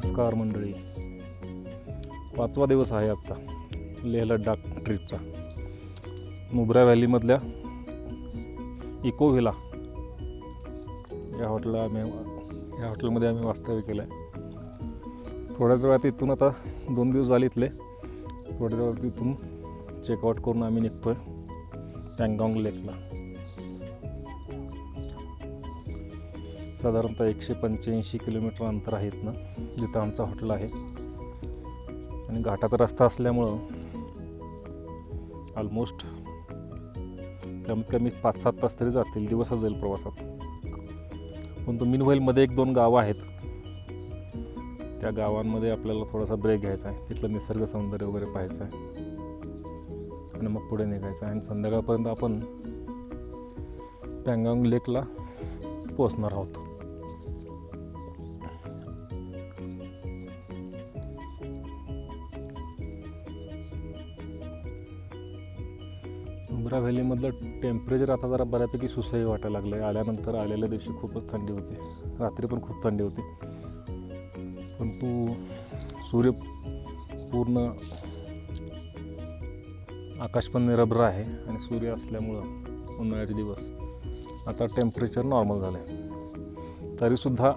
नमस्कार मंडळी, 5वा दिवस आहे आजचा लेह लडाख ट्रिपचा. नुब्रा व्हॅलीमधल्या इको व्हिला या हॉटेलमध्ये आम्ही वास्तव्य केलं आहे. थोड्याच वेळात इथून, आता 2 दिवस झाले इथले, थोड्याच वेळात इथून चेकआउट करून आम्ही निघतोय पँगॉन्ग लेकला. साधारणतः 185 किलोमीटर अंतर आहे इथनं जिथं आमचं हॉटेल आहे. आणि घाटाचा रस्ता असल्यामुळं ऑलमोस्ट कमीत कमी 5-7 तास तरी जातील, दिवसच जाईल प्रवासात. पण तो मीनव्हाईलमध्ये 1-2 गावं आहेत, त्या गावांमध्ये आपल्याला थोडासा ब्रेक घ्यायचा आहे, तिथलं निसर्ग सौंदर्य वगैरे पाहायचं आहे आणि मग पुढे निघायचं आहे. आणि संध्याकाळपर्यंत आपण पँगॉन्ग लेकला पोहोचणार आहोत. नुब्रा व्हॅलीमधलं टेम्परेचर आता जरा बऱ्यापैकी सुसह्य वाटायला लागलं आहे. आल्यानंतर आलेल्या दिवशी खूपच थंडी होती, रात्री पण खूप थंडी होती. परंतु सूर्य पूर्ण, आकाश पण निरभ्र आहे आणि सूर्य असल्यामुळं उन्हाळ्याचे दिवस आता टेम्परेचर नॉर्मल झालं आहे. तरीसुद्धा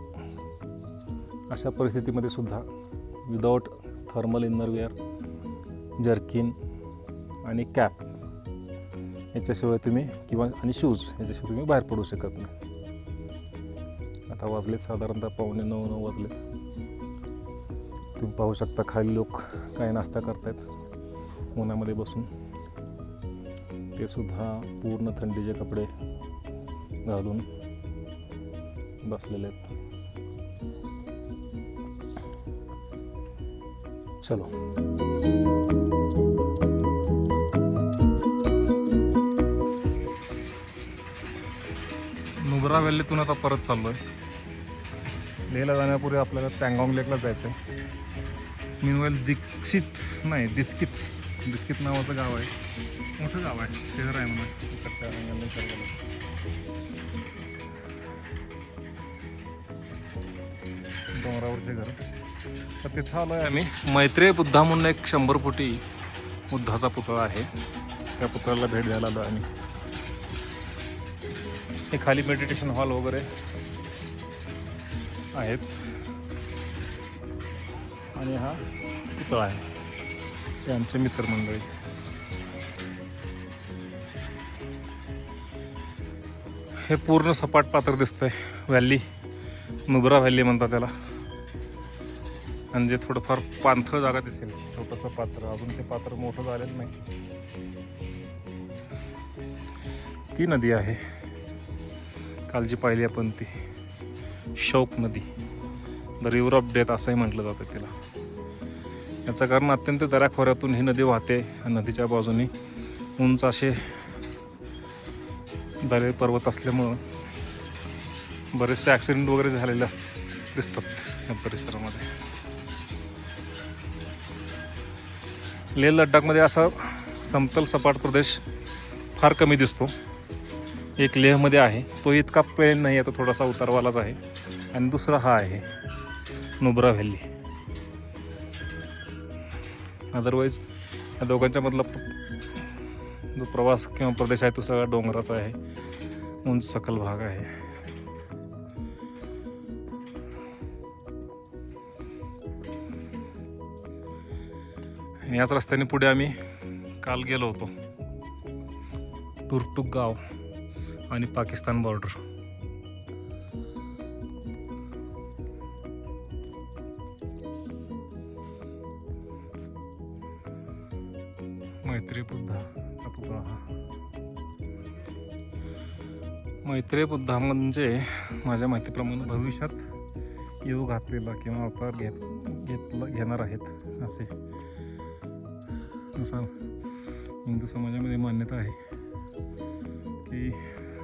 अशा परिस्थितीमध्ये सुद्धा विदाऊट थर्मल इनरवेअर, जर्किन आणि कॅप याच्याशिवाय तुम्ही आणि शूज याच्याशिवाय तुम्ही बाहेर पडू शकत नाही. आता वाजलेत साधारणतः 8:45-9 वाजलेत. तुम्ही पाहू शकता खाली लोक काय नाश्ता करतायत उन्हामध्ये बसून. ते सुद्धा पूर्ण थंडीचे कपडे घालून बसलेले आहेत. चलो, नुब्रा व्हॅलीतून आता परत चाललोय. लेहला जाण्यापूर्वी आपल्याला पँगॉन्ग लेकला जायचं आहे. मीनवाईल दिस्कित नावाचं गाव आहे, मोठं गाव आहे, शहर आहे म्हणून. डोंगरावरचे घर. तर तिथं आलो आहे आम्ही. मैत्रेय बुद्धा म्हणून एक 100 फुटी बुद्धाचा पुतळा आहे, त्या पुतळ्याला भेट द्यायला आलो आम्ही. हे खाली मेडिटेशन हॉल वगैरे आहेत आणि हा पुतळा आहे. हे आमचे मित्रमंडळी. हे पूर्ण सपाट पात्र दिसतंय व्हॅली, नुब्रा व्हॅली म्हणतात त्याला. आणि जे थोडंफार पाणथळ जागा दिसेल, छोटंसं पात्र, अजून ते पात्र मोठं झालेलं नाही. ती नदी आहे, काल जी पाहिली आपण, ती शौक नदी, द रिव्हर ऑफ डेथ असंही म्हटलं जातं तिला. याचं कारण अत्यंत दऱ्याखोऱ्यातून ही नदी वाहते. नदीच्या बाजूने उंच असे दरे पर्वत असल्यामुळं बरेचसे ॲक्सिडेंट वगैरे झालेले दिसतात या परिसरामध्ये. लेह लडाखमध्ये असा समतल सपाट प्रदेश फार कमी दिसतो. एक लेहमध्ये आहे, तो इतका प्लेन नाही आहे, तो थोडासा उतारवालाच आहे. आणि दुसरा हा आहे नुब्रा व्हॅली. अदरवाईज या दोघांच्या मधला जो प्रवास किंवा प्रदेश आहे तो सगळा डोंगराचा आहे, उंच सकल भाग आहे. याच रस्त्याने पुढे आम्ही काल गेलो होतो, टुरटुक गाव आणि पाकिस्तान बॉर्डर. मैत्रेय बुद्धा म्हणजे माझ्या माहितीप्रमाणे भविष्यात योग घातलेला किंवा अवतार घेणार आहेत असं हिंदू समाजामध्ये मान्यता आहे की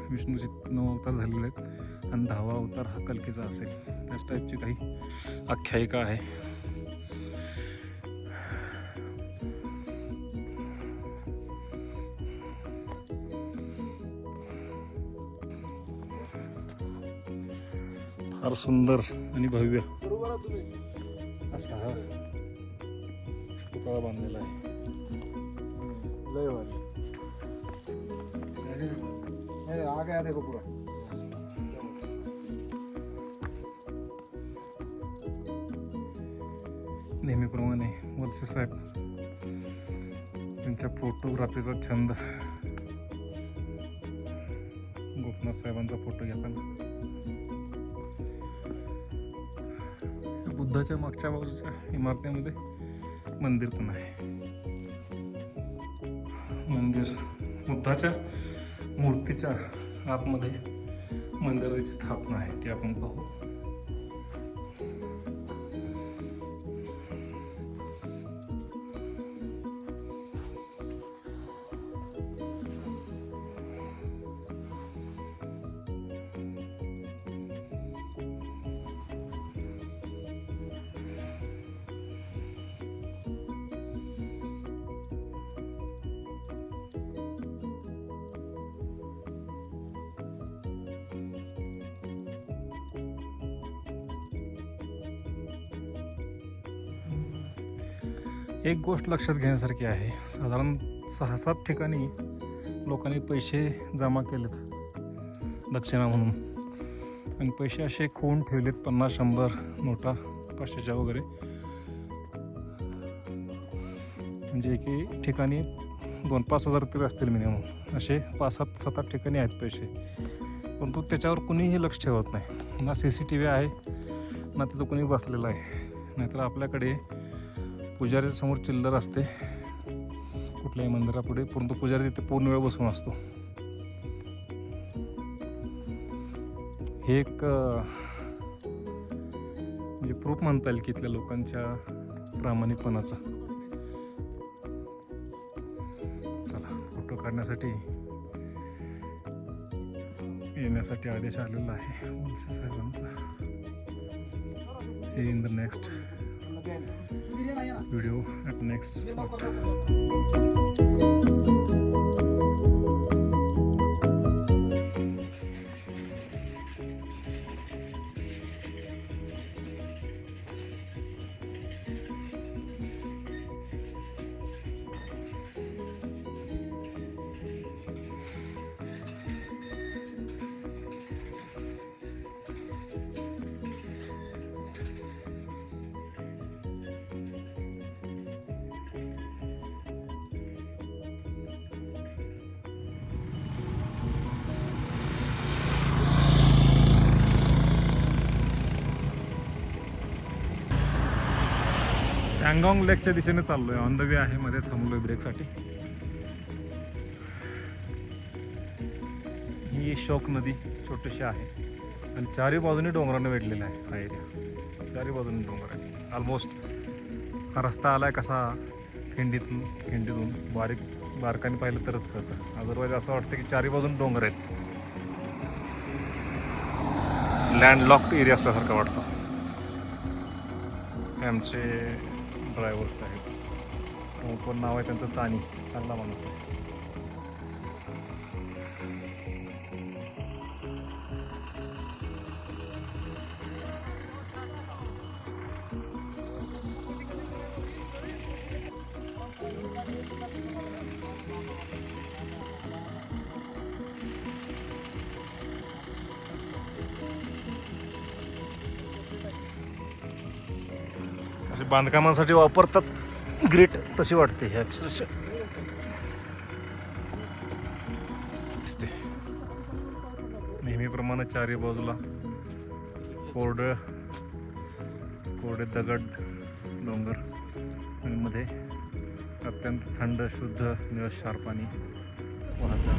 विष्णूचे 9 अवतार झालेले आहेत आणि 10वा अवतार हा कल्कीचा असेल. त्याच टाईपची काही आख्यायिका आहे. फार सुंदर आणि भव्य असा हा पुतळा बांधलेला आहे. लय भारी. आ गया देखो पूरा. नेहमीप्रमाणे वलसे साहेब त्यांच्या फोटोग्राफीचा छंद. गोपनाथ साहेबांचा फोटो घेताना बुद्धाच्या मागच्या बाजूच्या इमारतीमध्ये मंदिर पण आहे. मंदिर बुद्धाच्या मूर्तीच्या आतमध्ये मंदिराची स्थापना आहे ती आपण पाहू. एक गोष्ट लक्षात घेण्यासारखी आहे. साधारण 6-7 ठिकाणी लोकांनी पैसे जमा केलेत दक्षिणा म्हणून, आणि पैसे असे खून ठेवलेत 50-100 नोटा 500च्या वगैरे. म्हणजे एके ठिकाणी 2-5 हजार तरी असतील मिनिमम. असे 5-7 ठिकाणी आहेत पैसे, परंतु त्याच्यावर कुणीही लक्ष ठेवत नाही. ना CCTV आहे ना तिथं कुणी बसलेलं आहे. नाहीतर आपल्याकडे पुजारी समोर चिल्लर असते कुठल्याही मंदिरापुढे, परंतु पुजारी तिथे पूर्ण वेळ बसून असतो. हे एक म्हणजे प्रूफ म्हणता येईल की इथल्या लोकांच्या प्रामाणिकपणाचा. चला, फोटो काढण्यासाठी येण्यासाठी आदेश आलेला आहे वलसे साहेबांचा. See in the next video at next spot. Pangong लेकच्या दिशेने चाललोय. ऑन द वे आहे, मध्ये थांबलोय ब्रेकसाठी. ही शोक नदी छोटीशी आहे आणि चारी बाजूने डोंगराने वेढलेला आहे हा एरिया. चारी बाजूने डोंगर आहे. ऑलमोस्ट हा रस्ता आलाय कसा खिंडीतून बारकाने पाहिलं तरच कळतं. अदरवाईज असं वाटतं की चारी बाजून डोंगर आहेत. लँडलॉक्ड एरिया असल्यासारखं वाटतं. हे आमचे ड्रायव्हर्स आहेत. कोण नाव आहे त्यांचं तानी, चांगला माणूस आहे. असे बांधकामासाठी वापरतात ग्रीट, तशी वाटते ह्या अक्षरशः. दिसते नेहमीप्रमाणे चारी बाजूला कोरडे दगड, डोंगर आणि मध्ये अत्यंत थंड शुद्ध निळशार पाणी वाहतं.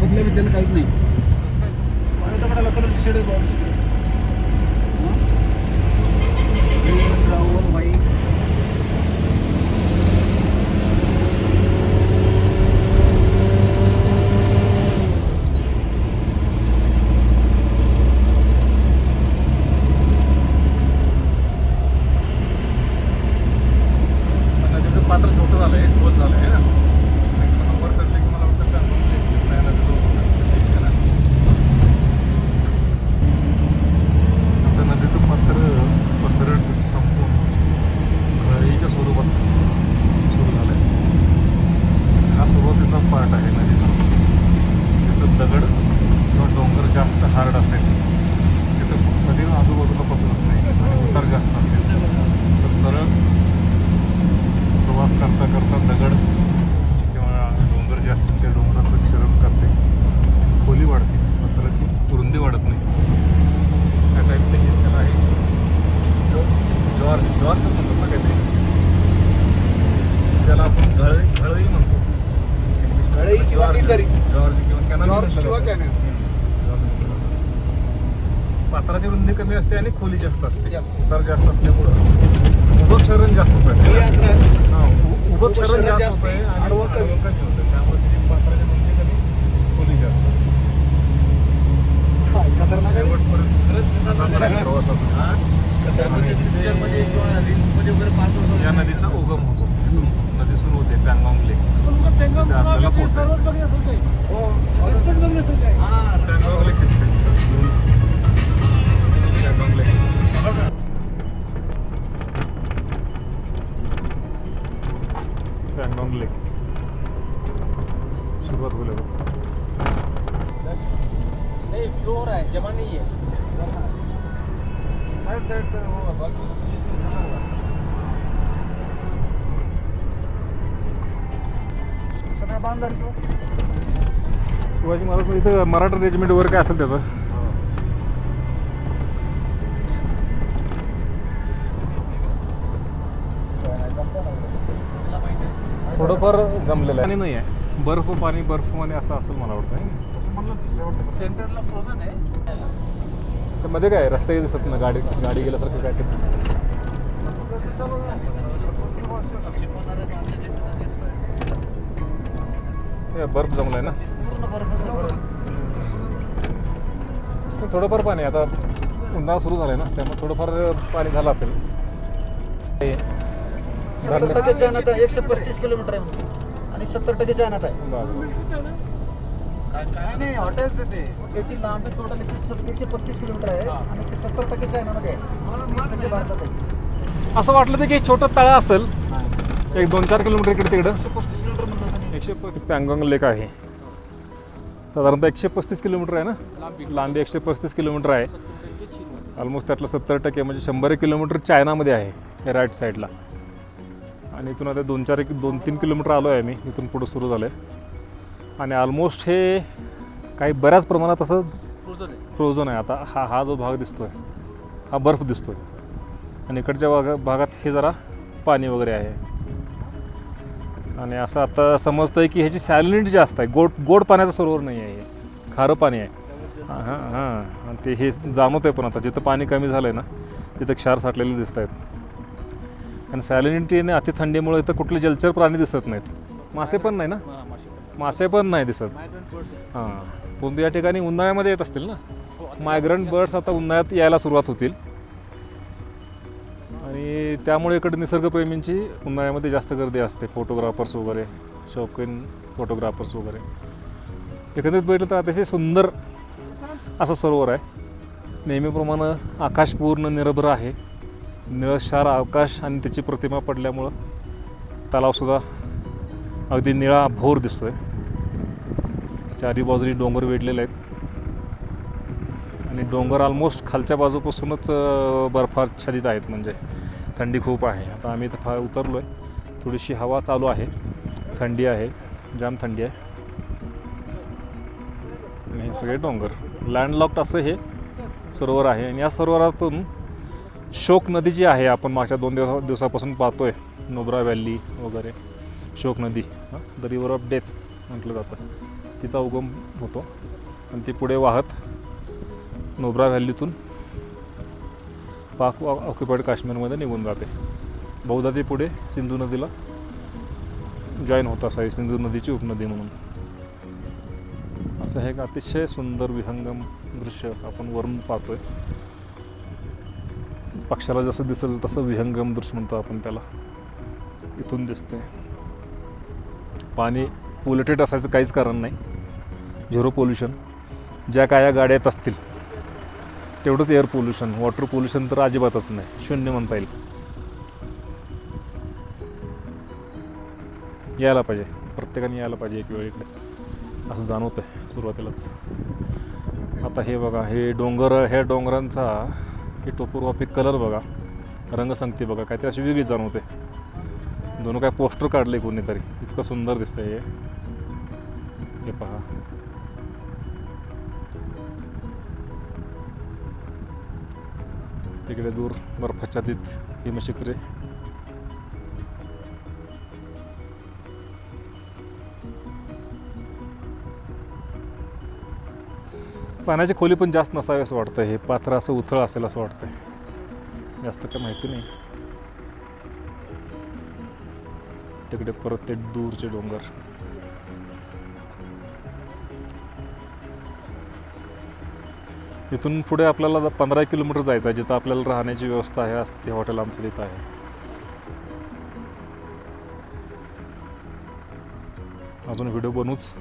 खोदल्याबद्दल काहीच नाही. पात्राची रुंदी कमी असते आणि खोली जास्त असते. Yes. उतार जास्त असल्यामुळं उभं क्षरण जास्त होतं. ही यात्रा आहे. उभं क्षरण जास्त जास्त होतंय आणि आडवं कमी. होतं. त्यामुळे त्याची पात्राची रुंदी कमी, खोली जास्त. खतरनाक आहे. चांगला आहे प्रवास असून. या नदीचा उगम होतो. इथून नदी सुरू होते पॅंगॉंग लेक. ते आपल्याला पोहोचायचं. हो. पॅंगॉंग लेक दिसते. पॅंगॉंग लेक. पॅंगॉंग लेक सुरुवात होईल आता. नहीं फ्लो हो रहा है, जमा नहीं है. साइड पे होगा, बाकी जिसमें जमा हुआ है. सगळा बांधला रे तो. शिवाजी महाराज इथं मराठा रेजिमेंट वगैरे काय असेल त्याचं. थोडंफार जमलेलं आहे आणि नाही आहे. बर्फ पाणी असं असेल मला वाटतं. सेंटरला फ्रोझन आहे. तर मध्ये काय रस्ते दिसत ना, गाडी गेल्यासारखं काय ते दिसतं. हे बर्फ जमलाय ना. थोडंफार पाणी आता उन्हाळा सुरू झालाय ना, त्यामुळे थोडंफार पाणी झालं असेल. हे 70% चायनात आहे. 135 किलोमीटर आहे म्हणजे. आणि 70% चायनात आहे. काय नाही हॉटेल्स आहे ते. त्याची लांबी टोटल 135 किलोमीटर आहे आणि ते 70% चायनामध्ये आहे. 30% भारतात आहे. असं वाटलं की एक छोटं तळा असेल, एक 2-4 किलोमीटर इकडे तिकडं. 135 किलोमीटर म्हणतात आणि 135 पॅंगॉंग लेक आहे. साधारणतः 135 किलोमीटर आहे ना लांबी. 135 किलोमीटर आहे. ऑलमोस्ट त्यातलं 70% म्हणजे 100 किलोमीटर चायनामध्ये आहे राईट साईडला. आणि इथून आता 2-3 किलोमीटर आलो आहे मी. इथून पुढं सुरू झालं आहे आणि ऑलमोस्ट हे काही बऱ्याच प्रमाणात असं फ्रोझन आहे. आता हा जो भाग दिसतो आहे हा बर्फ दिसतो आहे आणि इकडच्या भागात हे जरा पाणी वगैरे आहे. आणि असं आता समजतं आहे की ह्याची सॅलिनिटी जास्त आहे. गोड पाण्याचं सरोवर नाही आहे, हे खारं पाणी आहे. हां ते हे जाणवतं आहे. पण आता जिथं पाणी कमी झालं आहे ना तिथं क्षार साठलेले दिसत आहेत. आणि सॅलिनिटीने अति थंडीमुळे इथं कुठले जलचर प्राणी दिसत नाहीत. मासे पण नाही ना, मासे पण नाही दिसत. हां परंतु या ठिकाणी उन्हाळ्यामध्ये येत असतील ना. मायग्रंट बर्ड्स आता उन्हाळ्यात यायला सुरुवात होतील आणि त्यामुळे इकडे निसर्गप्रेमींची उन्हाळ्यामध्ये जास्त गर्दी असते. फोटोग्राफर्स वगैरे, शौकीन फोटोग्राफर्स वगैरे. एकंदरीत बघितलं तर अतिशय सुंदर असं सरोवर आहे. नेहमीप्रमाणे आकाश पूर्ण निरभ्र आहे. निळशार आकाश आणि त्याची प्रतिमा पडल्यामुळं तलावसुद्धा अगदी निळा भोर दिसतो आहे. चारी बाजूनी डोंगर वेढलेले आहेत आणि डोंगर ऑलमोस्ट खालच्या बाजूपासूनच बर्फाच्छादित आहेत. म्हणजे थंडी खूप आहे. आता आम्ही इथं उतरलो आहे. थोडीशी हवा चालू आहे, थंडी आहे, जाम थंडी आहे. आणि हे सगळे डोंगर लँडलॉक्ड असं हे सरोवर आहे. आणि या सरोवरातून शोक नदी जी आहे, आपण मागच्या 2 दिवसापासून पाहतोय, नुब्रा व्हॅली वगैरे, शोक नदी द रिव्हर ऑफ डेथ म्हटलं जातं, तिचा उगम होतो आणि ती पुढे वाहत नुब्रा व्हॅलीतून पाक ऑक्युपाईड काश्मीरमध्ये निघून जाते. बहुधा ती पुढे सिंधू नदीला जॉईन होत असावी, सिंधू नदीची उपनदी म्हणून. असं हे एक अतिशय सुंदर विहंगम दृश्य आपण वरून पाहतोय. पक्षाला जसं दिसेल तसं विहंगम दृश्य म्हणतो आपण त्याला. इथून दिसते पाणी पोल्युटेड असायचं काहीच कारण नाही. Zero pollution. ज्या काय गाड्या येत असतील तेवढंच एअर पोल्युशन. वॉटर पोल्युशन तर अजिबातच नाही, शून्य म्हणता येईल. यायला पाहिजे, प्रत्येकाने यायला पाहिजे एक वेळ इकडे, असं जाणवतं आहे सुरुवातीलाच. आता हे बघा, हे डोंगर, ह्या डोंगरांचा हे टोपोग्राफिक कलर बघा, रंगसंगती बघा, काहीतरी अशी वेगळी जाणवते. दोन काय पोस्टर काढले कोणीतरी, इतकं सुंदर दिसतंय हे पहा. तिकडे दूर बर्फाच्छादित हिमशिखरे. पाण्याची खोली पण जास्त नसावी असं वाटतं. हे पात्र असं उथळ असेल असं वाटतंय. जास्त काय माहिती नाही. तिकडे परत ते दूरचे डोंगर. इथून पुढे आपल्याला 15 किलोमीटर जायचं आहे, जिथं आपल्याला राहण्याची व्यवस्था आहे. ते हॉटेल आमचं तिथं आहे. अजून व्हिडिओ बनवूच.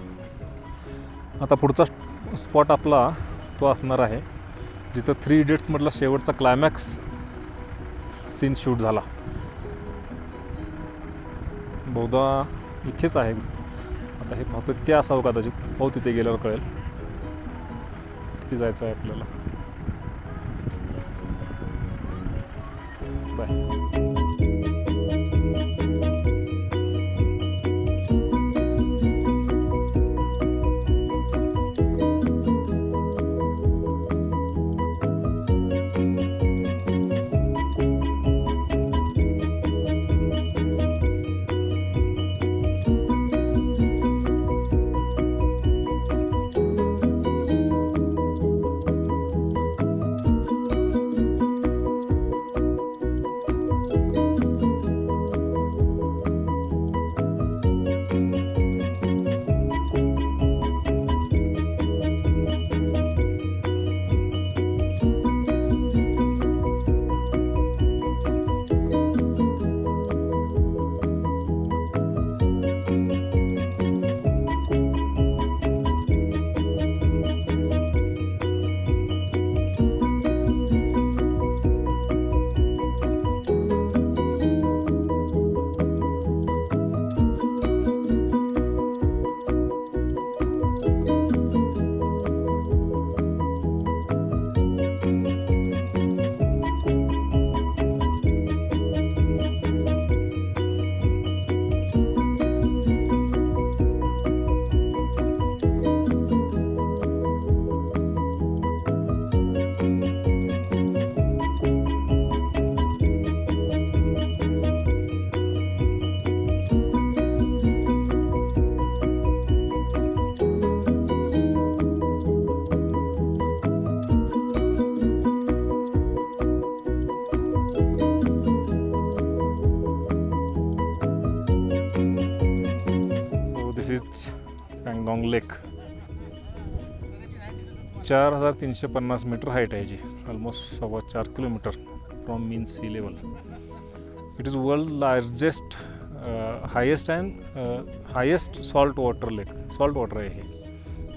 आता पुढचा स्पॉट आपला तो असणार आहे जिथं 3 इडियट्समधला शेवटचा क्लायमॅक्स सीन शूट झाला. बहुधा इथेच आहे. आता हे पाहतो ते असावं कदाचित. पाहू तिथे गेल्यावर कळेल. तिथे जायचं आहे आपल्याला. Bye. Pangong lake 4350 metre height आहे जी. Almost 4.25 kilometre from mean sea level. It is world largest highest and highest salt water lake. Salt water आहे हे.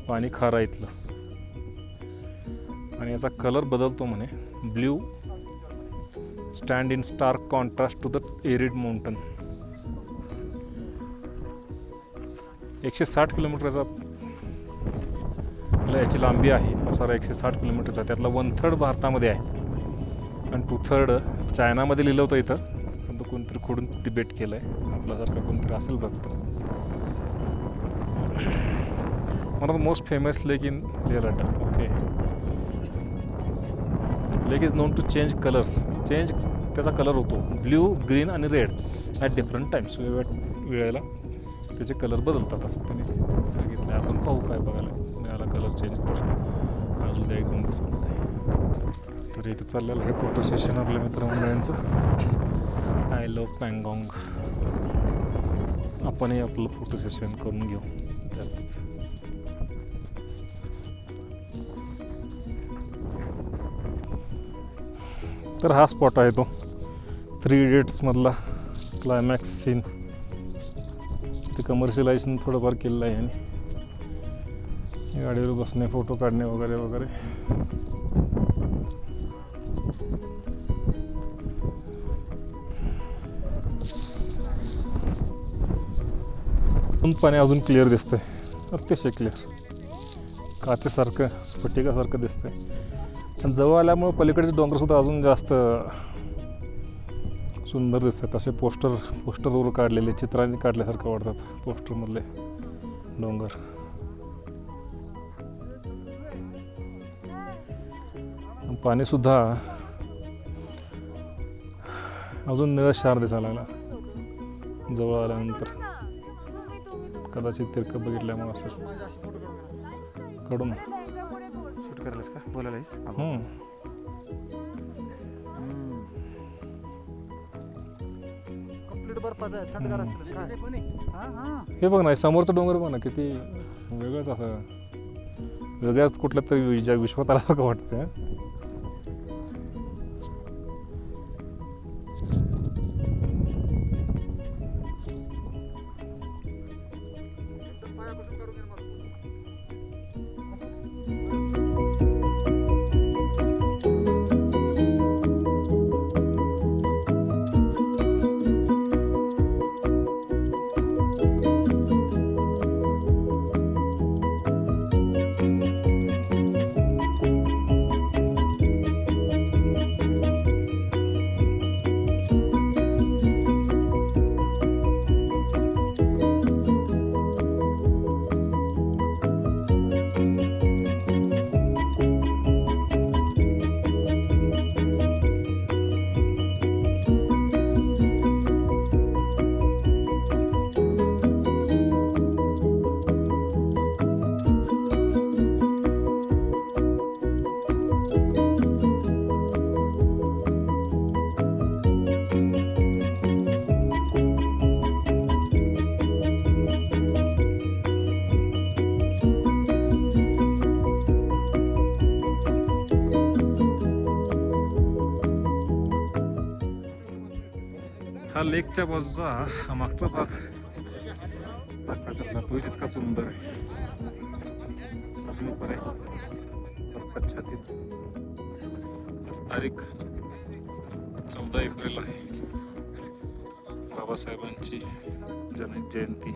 पाणी खारं आहे इथलं. आणि याचा कलर बदलतो म्हणे. Blue stand in stark contrast to the arid mountain. 160 किलोमीटरचा याची लांबी आहे. पसारा 160 किलोमीटरचा. त्यातला 1/3 भारतामध्ये आहे आणि 2/3 चायनामध्ये लिहिलं होतं इथं. पण तो कोणतरी खोडून डिबेट केलं आहे. आपल्यासारखं कोणतरी असेल बघतं. One of the most famous lake in Leh Ladakh. Okay. Lake is known to change colours. Change त्याचा कलर होतो ब्ल्यू, ग्रीन आणि रेड ॲट डिफरंट टाईम्स. वेळेला त्याचे कलर बदलतात असं त्यांनी सांगितलं. आपण पाहू काय बघायला मिळाला कलर चेंज तर अजून द्या 1-2 दिवसामध्ये. तर इथं चाललेलं आहे फोटो सेशन आपल्या मित्रमंडळींचं. I love Pangong. आपणही आपलं फोटो सेशन करून घेऊ त्यातच. तर हा स्पॉट आहे तो 3 इडियट्समधला क्लायमॅक्स सीन. ते कमर्शियलायझेशन थोडंफार केलेलं आहे आणि गाडीवर बसणे, फोटो काढणे वगैरे वगैरे. पाणी अजून क्लिअर दिसतंय. अतिशय क्लिअर. काचेसारखं, स्फटिकासारखं दिसतंय. आणि जवळ आल्यामुळे पलीकडचे डोंगरसुद्धा अजून जास्त सुंदर दिसतात. असे पोस्टरवर काढलेले, चित्रांनी काढल्यासारखं वाटतात पोस्टरमधले डोंगर. पाणीसुद्धा अजून निळशार दिसायला लागला जवळ आल्यानंतर. कदाचित तिरकं बघितल्यामुळे असं कडून करायलास का बोलायलास कंप्लीट बर्फाचं आहे थंडगार असेल काय हां हां हे बघ ना समोरचं डोंगर बघ ना किती वेगळंच असं वेगळ्याच कुठल्या तरी विश्वात आल्यासारखं वाटतं हं? पायापासून काढून घे मला. हा लेकच्या बाजूचा हा मागचा भाग दाखवायचा तो इतका सुंदर आहे. अजून बरं आहे. बर्फाच्छादित. आज तारीख 14 एप्रिल आहे. बाबासाहेबांची जयंती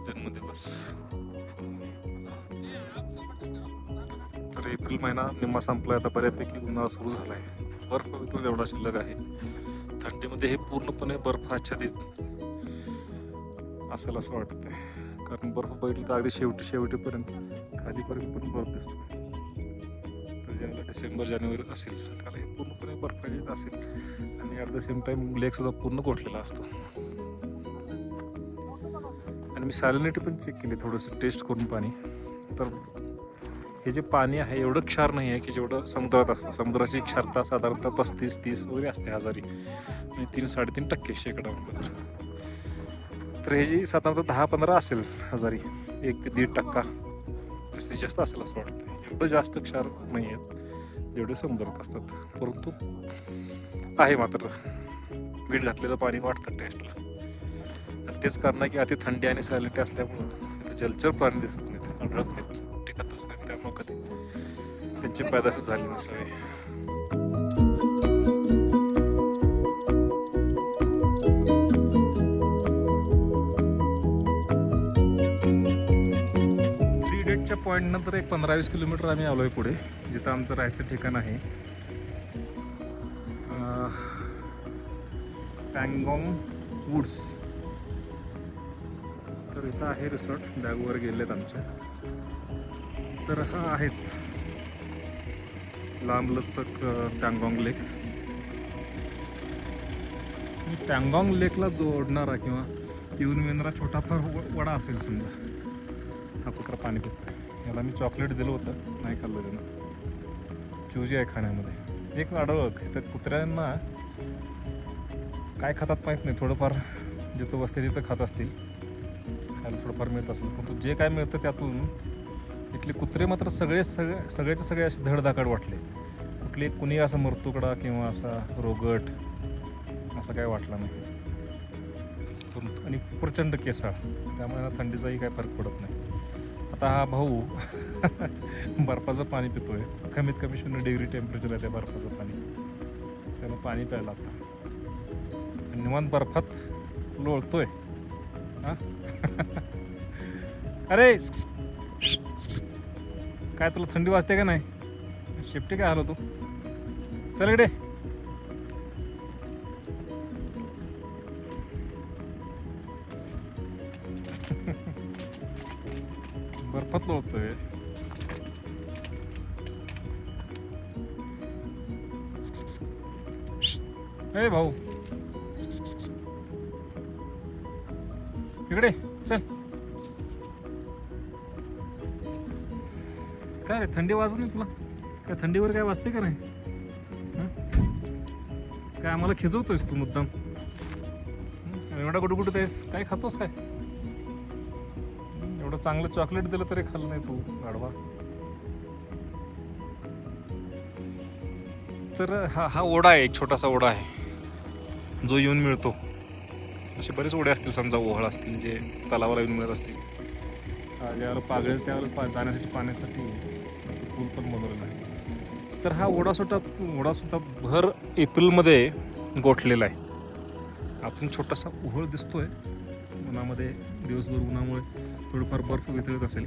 जन्मदिवस. तर एप्रिल महिना निम्मा संपलाय आता बऱ्यापैकी उन्हाळा सुरू झालाय. बर्फ वितून एवढा शिल्लक आहे. थंडीमध्ये हे पूर्णपणे बर्फ आच्छादित असेल असं वाटतंय. कारण बर्फ बघितलं तर अगदी शेवटीपर्यंत खालीपर्यंत पण बर्फ दिसतो. तर ज्याला डिसेंबर जानेवारी असेल त्याला हे पूर्णपणे बर्फाच्छादित असेल आणि ॲट द सेम टाइम लेक सुद्धा पूर्ण गोठलेला असतो. आणि मी सॅलिनिटी पण चेक केली थोडंसं टेस्ट करून पाणी. तर हे जे पाणी आहे एवढं क्षार नाही आहे की जेवढं समुद्रात असतं. समुद्राची क्षारता साधारणतः 35-30 वगैरे असते हजारी आणि 3-3.5% शेकडामध्ये. तर हे जी साधारणतः 10-15 असेल हजारी 1 ते 1.5% जास्तीत जास्त असेल असं वाटतं. एवढं जास्त क्षार नाही आहेत जेवढे समुद्रात असतात. परंतु आहे मात्र मीठ घातलेलं पाणी वाटतं टेस्टला. आणि तेच कारण आहे की अति थंडी आणि सॅलिनिटी असल्यामुळं जलचर प्राणी दिसत नाहीत, आढळत नाहीत, टिकतच नाहीत. त्यामुळे कधी त्यांची पैदास झाली नसावी. च्या पॉईंट नंतर एक 15-20 किलोमीटर आम्ही आलोय पुढे, जिथं आमचं राहायचं ठिकाण आहे पँगॉंग वुड्स. तर इथं आहे रिसॉर्ट. बॅगवर गेलेत आमच्या. तर हा आहेच लांबलचक पँगॉंग लेक. पँगॉंग लेकला जोडणारा किंवा पिऊन मिळणारा छोटाफार वडा असेल समजा. हा कुत्रा पाणी पितोय. याला मी चॉकलेट दिलं होतं, नाही खाल्लं त्यानं. चुजी आहे खाण्यामध्ये. एक आढळ तर कुत्र्यांना काय खातात माहीत नाही. थोडंफार जिथं बसते तिथं खात असतील, खायला थोडंफार मिळत असेल. पण जे काय मिळतं त्यातून इथले कुत्रे मात्र सगळेचे सगळे असे धडधाकड वाटले. कुठले कुणी असं मरतुकडा किंवा असा रोगट असं काय वाटला नाही. आणि प्रचंड केसाळ, त्यामुळे थंडीचाही काय फरक पडत नाही. आता हा भाऊ बर्फाचं पाणी पितोय. कमीत कमी 0 डिग्री टेम्परेचर आहे त्या बर्फाचं पाणी. त्याला पाणी प्यायला आता आणि निवांत बर्फात लोळतोय. हा अरे काय तुला थंडी वाजते का नाही? शेपटी काय आलो तू? चल इकडे. बर्फात लोळतोय. ए भाऊ इकडे चल. काय रे थंडी वाजत नाही तुला? काय थंडीवर काय वाजते का नाही? हं? काय आम्हाला खिजवतोयस तू मुद्दाम? एवढा गुटगुटत आहेस, काय खातोस काय? एवढं चांगलं चॉकलेट दिलं तरी खाल्लं नाही तू गाढवा. तर हा ओढा आहे, एक छोटासा ओढा आहे जो येऊन मिळतो. असे बरेच ओढे असतील समजा, ओहळ असतील जे तलावाला येऊन मिळत असतील. ज्यावेळेला पागळेल त्यावेळेला जाण्यासाठी पाण्यासाठी पूल पण बनवलेला आहे. तर हा ओढासुद्धा भर एप्रिलमध्ये गोठलेला आहे. आतून छोटासा ओहळ दिसतोय उन्हामध्ये, दिवसभर उन्हामुळे थोडंफार बर्फ वितळत असेल,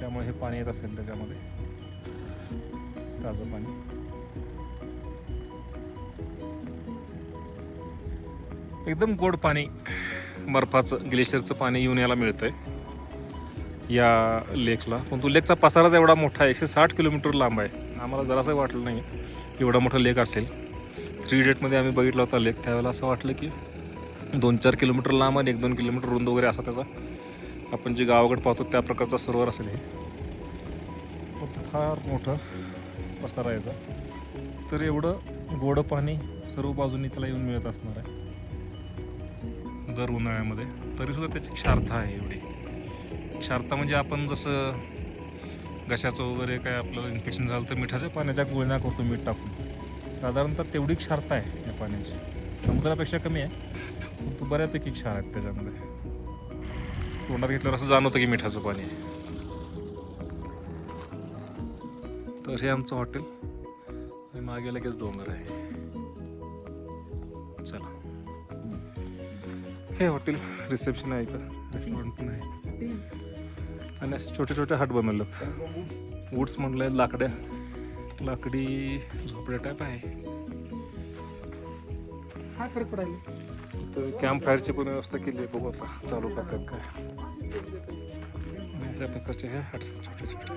त्यामुळे हे पाणी येत असेल त्याच्यामध्ये, ताजं पाणी. एकदम गोड पाणी, बर्फाचं ग्लेशियरचं पाणी येऊन याला मिळतंय या लेकला. पण तो लेकचा पसाराच एवढा मोठा आहे, 160 किलोमीटर लांब आहे. आम्हाला जरासं वाटलं नाही एवढा मोठा लेक असेल. 3 आम्ही बघितला होता लेक, त्यावेळेला असं वाटलं की 2-4 किलोमीटर लांब आणि 1-2 किलोमीटर रुंद वगैरे असा त्याचा, आपण जे गावाकडे पाहतो त्या प्रकारचा सरोवर असेल हे. फार मोठा पसारा याचा. तर एवढं गोड पाणी सर्व बाजूंनी त्याला येऊन मिळत असणार आहे दर उन्हाळ्यामध्ये. तरीसुद्धा त्याची क्षारता आहे एवढी. क्षारता म्हणजे आपण जसं घशाचं वगैरे काय आपल्याला इन्फेक्शन झालं तर मिठाच्या पाण्याच्या गुळण्या करतो मीठ टाकून, साधारणतः तेवढी क्षारता आहे या पाण्याची. समुद्रापेक्षा कमी आहे, परंतु बऱ्यापैकी क्षार आहेत त्याच्यामध्ये. तोंडात घेतल्यावर असं जाणवतं की मिठाचं पाणी आहे. तर हे आमचं हॉटेल आणि मागे लगेच डोंगर आहे. चला, हे हॉटेल रिसेप्शन आहे का, रेस्टॉरंट पण आहे. आणि असे छोटे छोटे हट बनवलेत. वूड्स म्हणले लाकडी झोपड्या टाईप आहे. काय फरक पडायला? तर कॅम्प फायरची पण व्यवस्था केली आहे. बघू आता चालू करतात काय. अशा प्रकारचे हे हट्स छोटे छोटे.